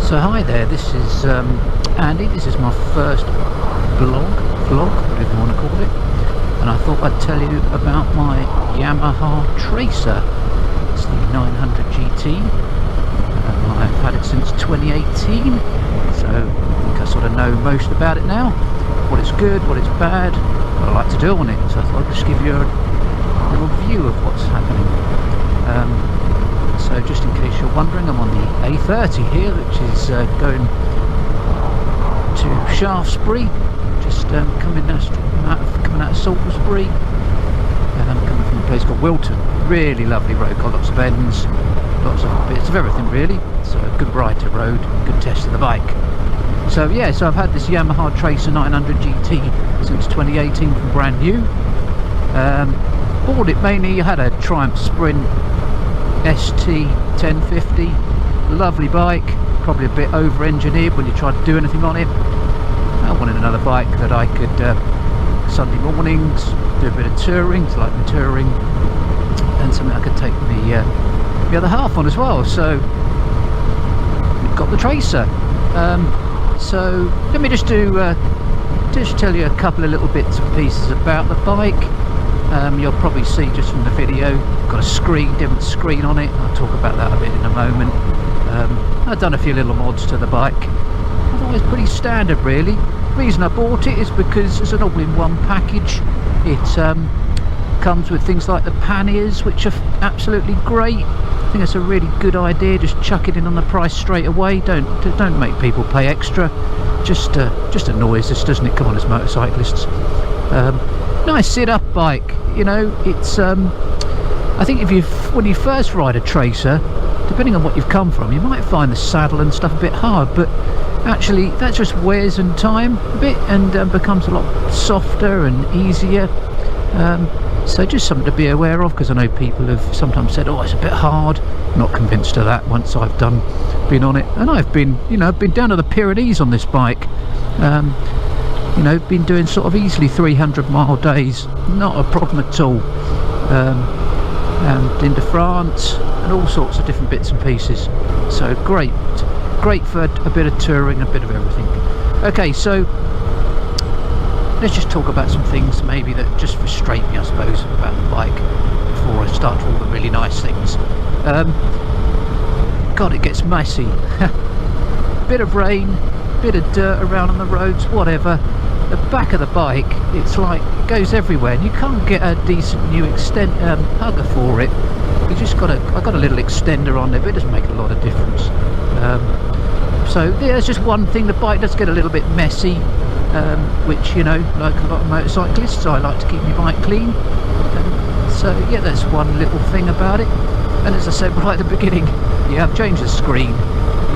So hi there, this is Andy. This is my first vlog, whatever you want to call it, and I thought I'd tell you about my Yamaha Tracer. It's the 900 GT. I've had it since 2018, so I think I sort of know most about it now, what it's good, what it's bad, what I like to do on it. So I thought I'd just give you a little view of what's happening. So just in case you're wondering, I'm on the A30 here, which is going to Shaftesbury, just coming out of Salisbury, coming from a place called Wilton. Really lovely road, got lots of bends, lots of bits of everything really. So a good ride to road, good test of the bike. So yeah, so I've had this Yamaha Tracer 900 GT since 2018 from brand new. Bought it mainly, I had a Triumph Sprint ST 1050, lovely bike, probably a bit over engineered when you try to do anything on it. I wanted another bike that I could Sunday mornings do a bit of touring, to like the touring, and something I could take the other half on as well. So we've got the Tracer. So let me just tell you a couple of little bits and pieces about the bike. You'll probably see just from the video, got a different screen on it. I'll talk about that a bit in a moment. I've done a few little mods to the bike. Otherwise pretty standard really. The reason I bought it is because it's an all-in-one package. It comes with things like the panniers, which are absolutely great. I think it's a really good idea. Just chuck it in on the price straight away. Don't make people pay extra. Just annoys us, doesn't it? Come on, as motorcyclists. Nice sit-up bike. You know, it's I think when you first ride a Tracer, depending on what you've come from, you might find the saddle and stuff a bit hard, but actually that just wears in time a bit and becomes a lot softer and easier. So just something to be aware of, because I know people have sometimes said, oh, it's a bit hard. Not convinced of that once I've been on it, and I've been down to the Pyrenees on this bike. You know, been doing sort of easily 300-mile days, not a problem at all. And into France and all sorts of different bits and pieces. So great for a bit of touring, a bit of everything. Okay, so let's just talk about some things maybe that just frustrate me, I suppose, about the bike before I start to all the really nice things. God, it gets messy. Bit of rain, bit of dirt around on the roads, whatever. The back of the bike, it's like it goes everywhere, and you can't get a decent new hugger for it. I got a little extender on there, but it doesn't make a lot of difference. So yeah, there's just one thing. The bike does get a little bit messy, which, you know, like a lot of motorcyclists, I like to keep my bike clean. So yeah, that's one little thing about it. And as I said right at the beginning, yeah, I've changed the screen.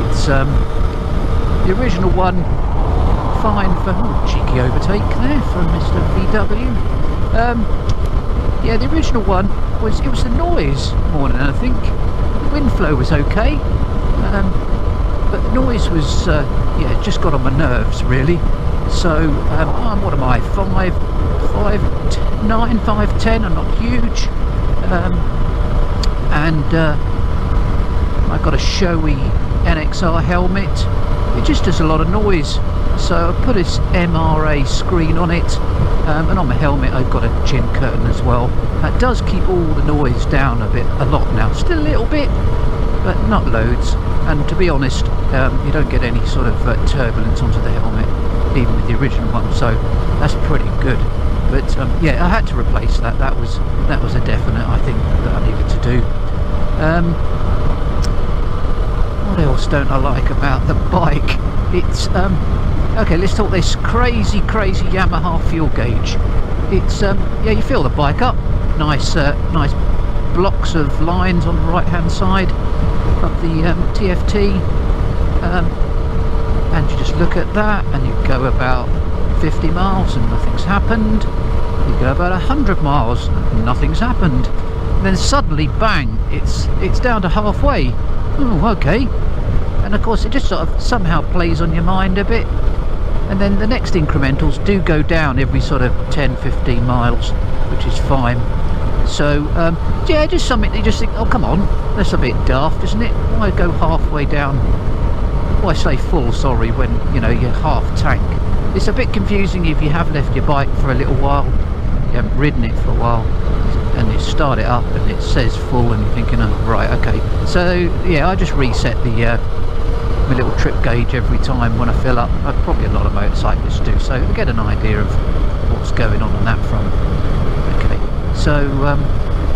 It's the original one. Fine for cheeky overtake there from Mr. VW. Yeah, the original one was the noise more than anything. The wind flow was okay, but the noise was yeah, just got on my nerves really. So what am I, 5'9", 5'10", I'm not huge, and I got a showy NXR helmet. It just does a lot of noise. So I put this MRA screen on it, and on my helmet I've got a chin curtain as well. That does keep all the noise down a lot now. Still a little bit, but not loads. And to be honest, you don't get any sort of turbulence onto the helmet, even with the original one. So that's pretty good. But yeah, I had to replace that. That was a definite, I think, that I needed to do. What else don't I like about the bike? It's okay, let's talk this crazy Yamaha fuel gauge. It's yeah, you fill the bike up, nice blocks of lines on the right hand side of the TFT, and you just look at that and you go about 50 miles and nothing's happened. You go about 100 miles and nothing's happened. And then suddenly, bang, it's down to halfway. Oh, okay. And of course it just sort of somehow plays on your mind a bit, and then the next incrementals do go down every sort of 10-15 miles, which is fine. So yeah, just something you just think, oh come on, that's a bit daft, isn't it? Why go halfway down well, I say full, sorry, when you know you're half tank. It's a bit confusing if you have left your bike for a little while, you haven't ridden it for a while, and you start it up and it says full, and you're thinking, oh right, okay. So yeah, I just reset the my little trip gauge every time when I fill up. Probably a lot of motorcyclists do, so to get an idea of what's going on that front. Okay, so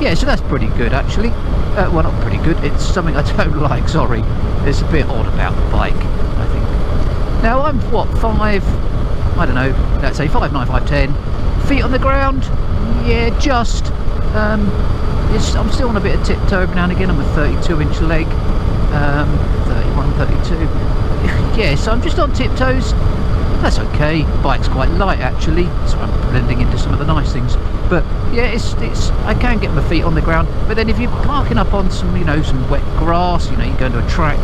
yeah, so that's pretty good actually. Well, not pretty good, it's something I don't like, sorry. It's a bit odd about the bike, I think. Now I'm what, I don't know, let's say 5'9", 5'10", feet on the ground, yeah, just. I'm still on a bit of tiptoe every now and again. I'm a 32-inch leg, 31, 32. Yeah, so I'm just on tiptoes. That's okay. Bike's quite light actually, so I'm blending into some of the nice things. But yeah, it's I can get my feet on the ground. But then if you're parking up on some, you know, some wet grass, you know, you go to a track,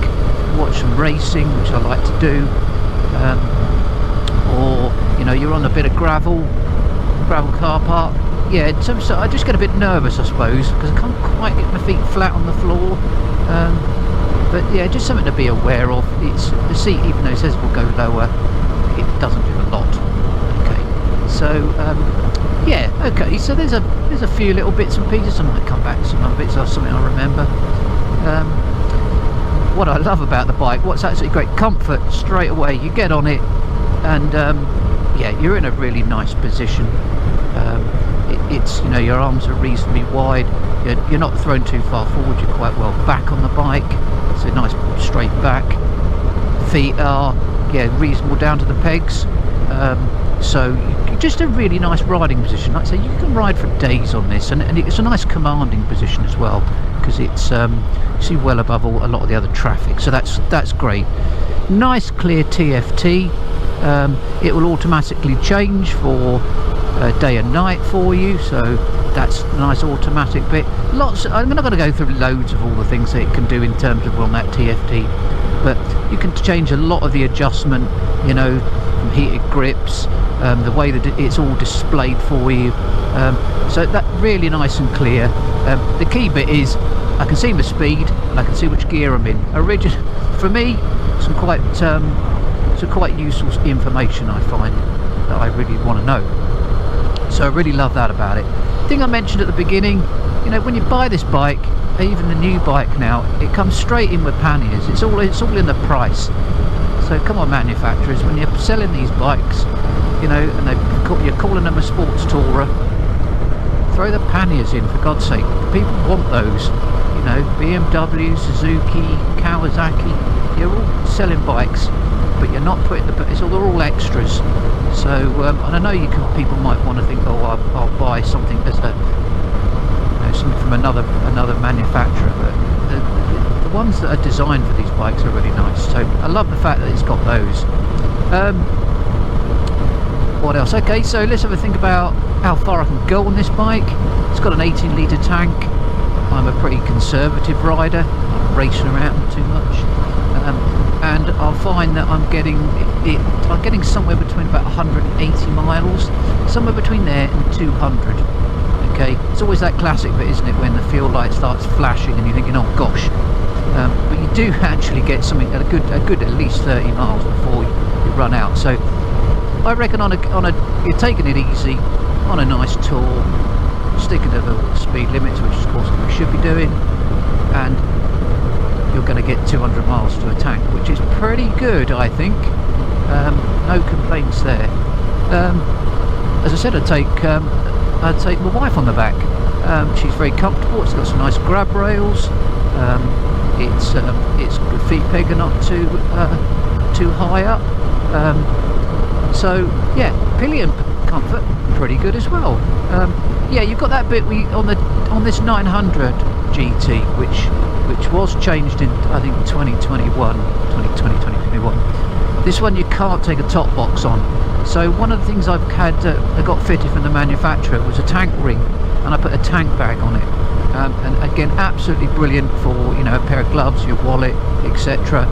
watch some racing, which I like to do, or you know, you're on a bit of gravel car park. Yeah, so I just get a bit nervous, I suppose, because I can't quite get my feet flat on the floor. But yeah, just something to be aware of. It's the seat, even though it says will go lower, it doesn't do a lot. Okay, so yeah, okay. So there's a few little bits and pieces. I might come back to some other bits or something I remember. What I love about the bike, what's absolutely great, comfort straight away. You get on it, and yeah, you're in a really nice position. It's, you know, your arms are reasonably wide, you're not thrown too far forward, you're quite well back on the bike, so nice straight back, feet are, yeah, reasonable down to the pegs, so just a really nice riding position. Like I say, you can ride for days on this, and it's a nice commanding position as well, because it's you see well above a lot of the other traffic, so that's great. Nice clear TFT. It will automatically change for day and night for you, so that's a nice automatic bit. I'm not going to go through loads of all the things that it can do in terms of on that TFT, but you can change a lot of the adjustment, you know, from heated grips, the way that it's all displayed for you, so that really nice and clear. The key bit is I can see my speed and I can see which gear I'm in. For me, some quite useful information I find that I really want to know. So I really love that about it. The thing I mentioned at the beginning, you know, when you buy this bike, even the new bike now, it comes straight in with panniers. It's all in the price. So come on, manufacturers, when you're selling these bikes, you know, and you're calling them a sports tourer, throw the panniers in, for God's sake. People want those. You know, BMW, Suzuki, Kawasaki, you're all selling bikes, but you're not putting they're all extras. So and I know people might want to think, oh, I'll buy something as a, you know, something from another manufacturer, but the ones that are designed for these bikes are really nice. So I love the fact that it's got those. What else? Okay, so let's have a think about how far I can go on this bike. It's got an 18-litre tank. I'm a pretty conservative rider. I'm not racing around too much. And I'll find that I'm getting somewhere between about 180 miles, somewhere between there and 200. Okay, it's always that classic bit, isn't it, when the fuel light starts flashing and you're thinking, oh gosh. But you do actually get something at a good at least 30 miles before you run out. So I reckon you're taking it easy on a nice tour, sticking to the speed limits, which of course we should be doing, and you're going to get 200 miles to a tank, which is pretty good, I think. No complaints there. As I said, I'd take my wife on the back. She's very comfortable. It's got some nice grab rails. It's feet peg are not too high up. So yeah, pillion comfort pretty good as well. Yeah, you've got that bit on this 900 GT, which was changed in, I think, 2021. This one you can't take a top box on. So one of the things I got fitted from the manufacturer was a tank ring, and I put a tank bag on it. And again, absolutely brilliant for, you know, a pair of gloves, your wallet, etc.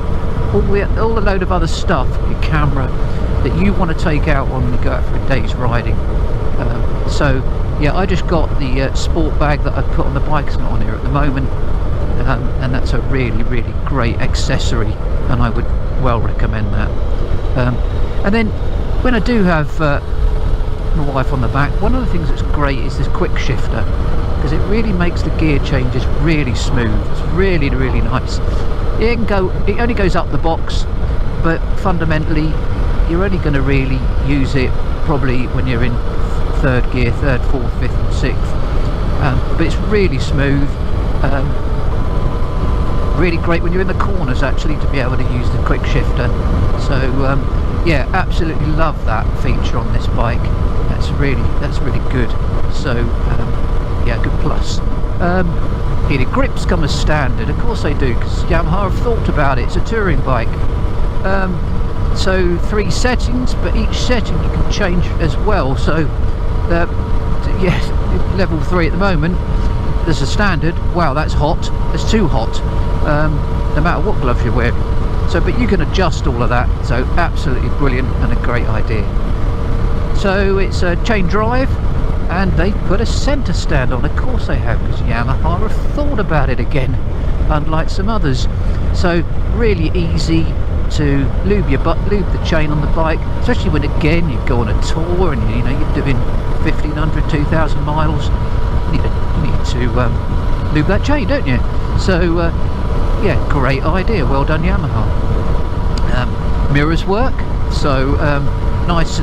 All the load of other stuff, your camera, that you want to take out when you go out for a day's riding. So yeah, I just got the sport bag that I put on the bike. It's not on here at the moment. and that's a really great accessory, and I would well recommend that. And then when I do have my wife on the back, one of the things that's great is this quick shifter, because it really makes the gear changes really smooth. It's really nice. It only goes up the box, but fundamentally you're only going to really use it probably when you're in third gear, third, fourth, fifth and sixth, but it's really smooth. Really great when you're in the corners, actually, to be able to use the quick shifter. So yeah, absolutely love that feature on this bike. That's really good. So yeah, good plus. Yeah, the grips come as standard, of course they do, because Yamaha have thought about it. It's a touring bike. So 3 settings, but each setting you can change as well. So yeah, level 3 at the moment, there's a standard. Wow, that's hot. That's too hot, no matter what gloves you're wearing. So, but you can adjust all of that. So absolutely brilliant and a great idea. So it's a chain drive, and they put a centre stand on. Of course they have, because Yamaha have thought about it again, unlike some others. So really easy to lube the chain on the bike, especially when again you go on a tour and you know you're doing 1,500, 2,000 miles. You need to lube that chain, don't you? So yeah, great idea. Well done, Yamaha. Mirrors work, so nice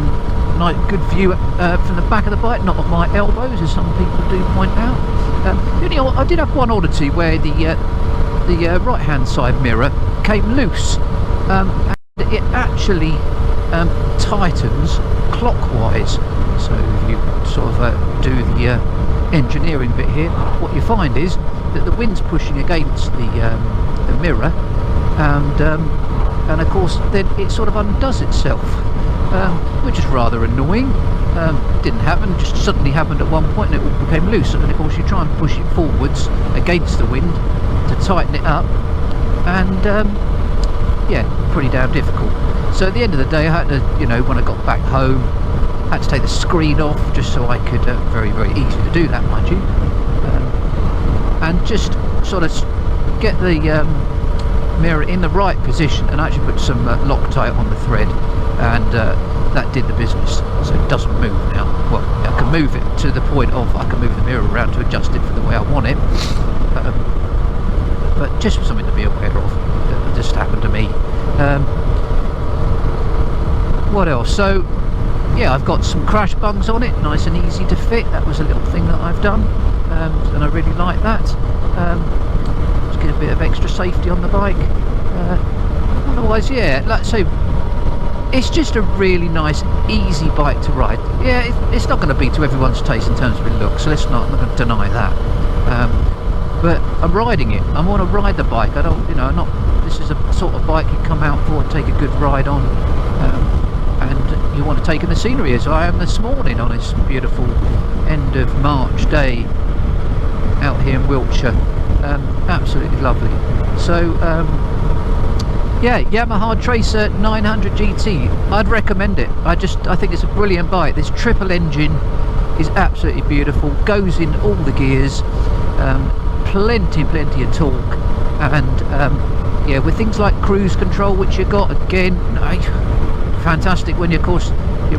good view from the back of the bike, not at my elbows, as some people do point out. I did have one oddity where the right hand side mirror came loose, and it actually tightens clockwise. So if you sort of do the engineering bit here, what you find is that the wind's pushing against the mirror, and of course then it sort of undoes itself, which is rather annoying. Didn't happen, just suddenly happened at one point and it all became loose, and of course you try and push it forwards against the wind to tighten it up, and yeah, pretty damn difficult. So at the end of the day I had to, you know, when I got back home, I had to take the screen off just so I could, very easy to do that, mind you, and just sort of get the mirror in the right position and actually put some Loctite on the thread, and that did the business. So it doesn't move now. Well, I can move it to the point of I can move the mirror around to adjust it for the way I want it, but just something to be aware of. That just happened to me. What else? So yeah, I've got some crash bungs on it, nice and easy to fit. That was a little thing that I've done, and I really like that. Just get a bit of extra safety on the bike. Otherwise, yeah, like I say, it's just a really nice, easy bike to ride. Yeah, it's not going to be to everyone's taste in terms of its look, so I'm not going to deny that. But I'm riding it. I want to ride the bike. I don't, you know, this is a sort of bike you come out for and take a good ride on. And you want to take in the scenery, as I am this morning on this beautiful end of March day out here in Wiltshire. Absolutely lovely. So yeah, Yamaha Tracer 900 GT, I'd recommend it. I think it's a brilliant bike. This triple engine is absolutely beautiful, goes in all the gears, plenty of torque, and yeah, with things like cruise control, which you got again, fantastic when you're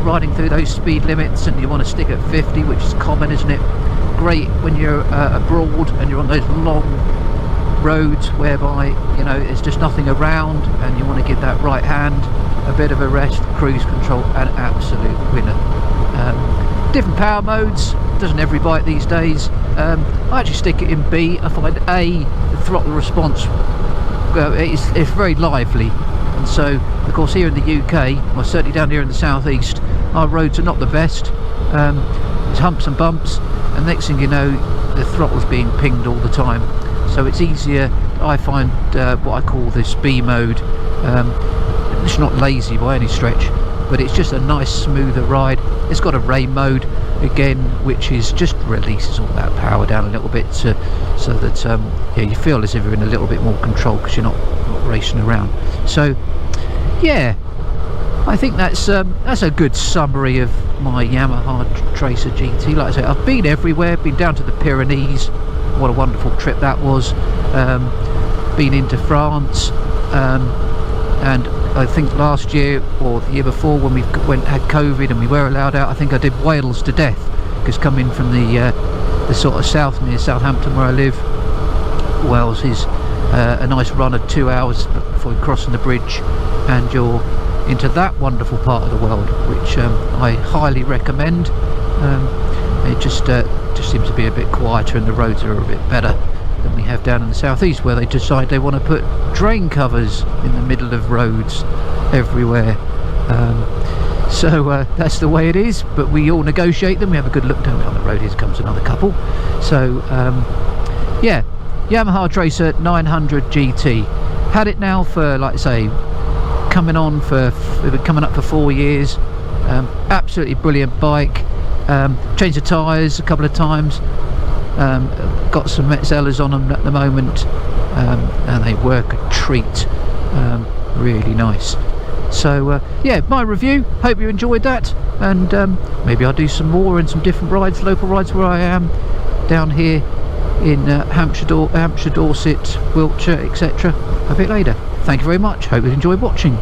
riding through those speed limits and you want to stick at 50, which is common, isn't it? Great when you're abroad and you're on those long roads whereby, you know, there's just nothing around and you want to give that right hand a bit of a rest. Cruise control, an absolute winner. Different power modes, doesn't every bike these days. I actually stick it in B. I find the throttle response it's very lively, and so of course here in the UK, well certainly down here in the southeast, our roads are not the best. There's humps and bumps, and next thing you know the throttle's being pinged all the time, so it's easier, I find, what I call this B mode. It's not lazy by any stretch, but it's just a nice smoother ride. It's got a rain mode again, which is just releases all that power down a little bit, so that yeah, you feel as if you're in a little bit more control because you're not racing around. So yeah, I think that's a good summary of my Yamaha Tracer GT. Like I say, I've been everywhere, been down to the Pyrenees, what a wonderful trip that was. Been into France, and I think last year or the year before, when we had COVID and we were allowed out, I think I did Wales to death, because coming from the sort of south near Southampton where I live, Wales is a nice run of 2 hours before crossing the bridge, and you're into that wonderful part of the world, which I highly recommend. It just seems to be a bit quieter, and the roads are a bit better than we have down in the southeast, where they decide they want to put drain covers in the middle of roads everywhere. So that's the way it is, but we all negotiate them. We have a good look down the road. Here comes another couple. So yeah, Yamaha Tracer 900 GT. Had it now for, like I say, coming up for 4 years. Absolutely brilliant bike. Changed the tyres a couple of times. Got some Metzellas on them at the moment, and they work a treat. Really nice. So yeah, my review, hope you enjoyed that, and maybe I'll do some more and some different rides, local rides where I am down here in Hampshire, Dorset, Wiltshire, etc. a bit later. Thank you very much, hope you enjoyed watching.